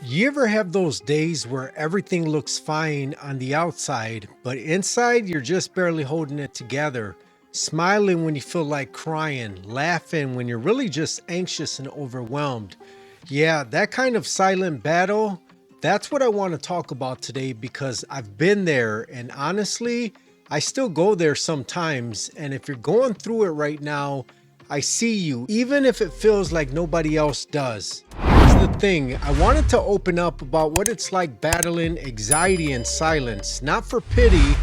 You ever have those days where everything looks fine on the outside, but inside you're just barely holding it together, smiling when you feel like crying, laughing when you're really just anxious and overwhelmed? Yeah, that kind of silent battle, that's what I want to talk about today because I've been there and honestly, I still go there sometimes. And if you're going through it right now, I see you, even if it feels like nobody else does. Here's the thing, I wanted to open up about what it's like battling anxiety in silence, not for pity,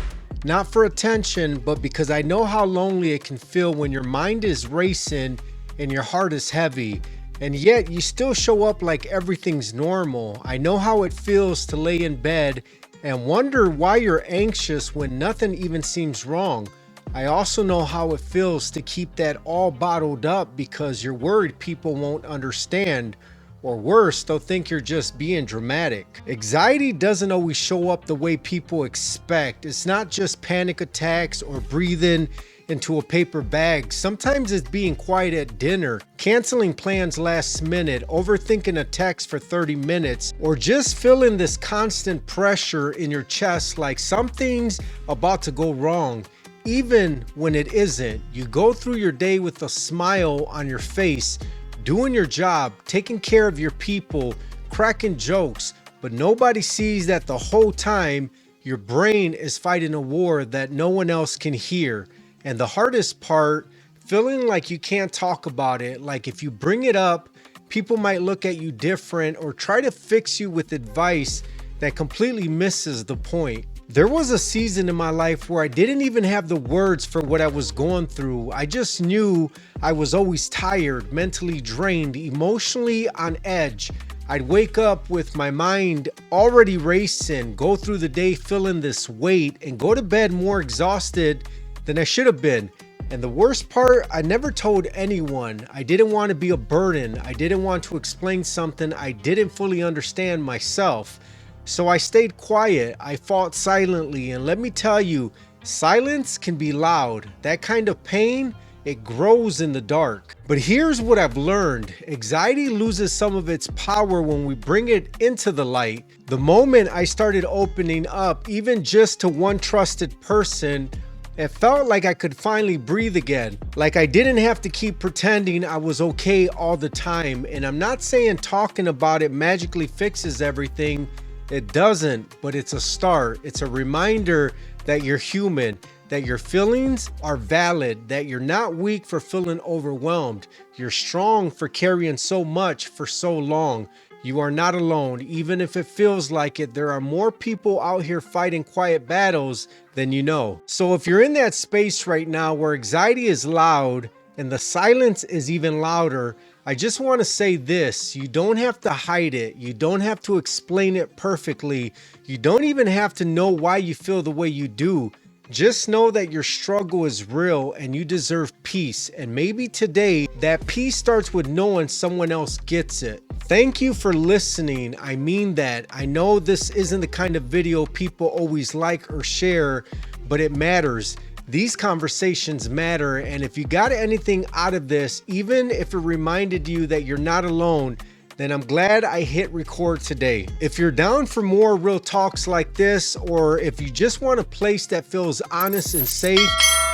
not for attention, but because I know how lonely it can feel when your mind is racing and your heart is heavy, and yet you still show up like everything's normal. I know how it feels to lay in bed and wonder why you're anxious when nothing even seems wrong. I also know how it feels to keep that all bottled up because you're worried people won't understand, or worse, they'll think you're just being dramatic. Anxiety doesn't always show up the way people expect. It's not just panic attacks or breathing into a paper bag. Sometimes it's being quiet at dinner, canceling plans last minute, overthinking a text for 30 minutes, or just feeling this constant pressure in your chest like something's about to go wrong. Even when it isn't, you go through your day with a smile on your face, doing your job, taking care of your people, cracking jokes, but nobody sees that the whole time your brain is fighting a war that no one else can hear. And the hardest part, feeling like you can't talk about it, like if you bring it up, people might look at you different or try to fix you with advice that completely misses the point. There was a season in my life where I didn't even have the words for what I was going through. I just knew I was always tired, mentally drained, emotionally on edge. I'd wake up with my mind already racing, go through the day feeling this weight, and go to bed more exhausted than I should have been. And the worst part, I never told anyone. I didn't want to be a burden. I didn't want to explain something I didn't fully understand myself. So I stayed quiet, I fought silently, and let me tell you, silence can be loud. That kind of pain, it grows in the dark. But here's what I've learned. Anxiety loses some of its power when we bring it into the light. The moment I started opening up, even just to one trusted person, it felt like I could finally breathe again. Like I didn't have to keep pretending I was okay all the time. And I'm not saying talking about it magically fixes everything. It doesn't, but it's a start. It's a reminder that you're human, that your feelings are valid, that you're not weak for feeling overwhelmed. You're strong for carrying so much for so long. You are not alone, even if it feels like it. There are more people out here fighting quiet battles than you know. So if you're in that space right now where anxiety is loud and the silence is even louder, I just want to say this, you don't have to hide it. You don't have to explain it perfectly. You don't even have to know why you feel the way you do. Just know that your struggle is real and you deserve peace. And maybe today that peace starts with knowing someone else gets it. Thank you for listening. I mean that. I know this isn't the kind of video people always like or share, but it matters. These conversations matter, and if you got anything out of this, even if it reminded you that you're not alone, then I'm glad I hit record today. If you're down for more real talks like this, or if you just want a place that feels honest and safe,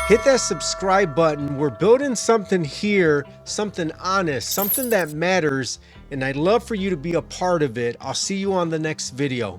hit that subscribe button. We're building something here, something honest, something that matters, and I'd love for you to be a part of it. I'll see you on the next video.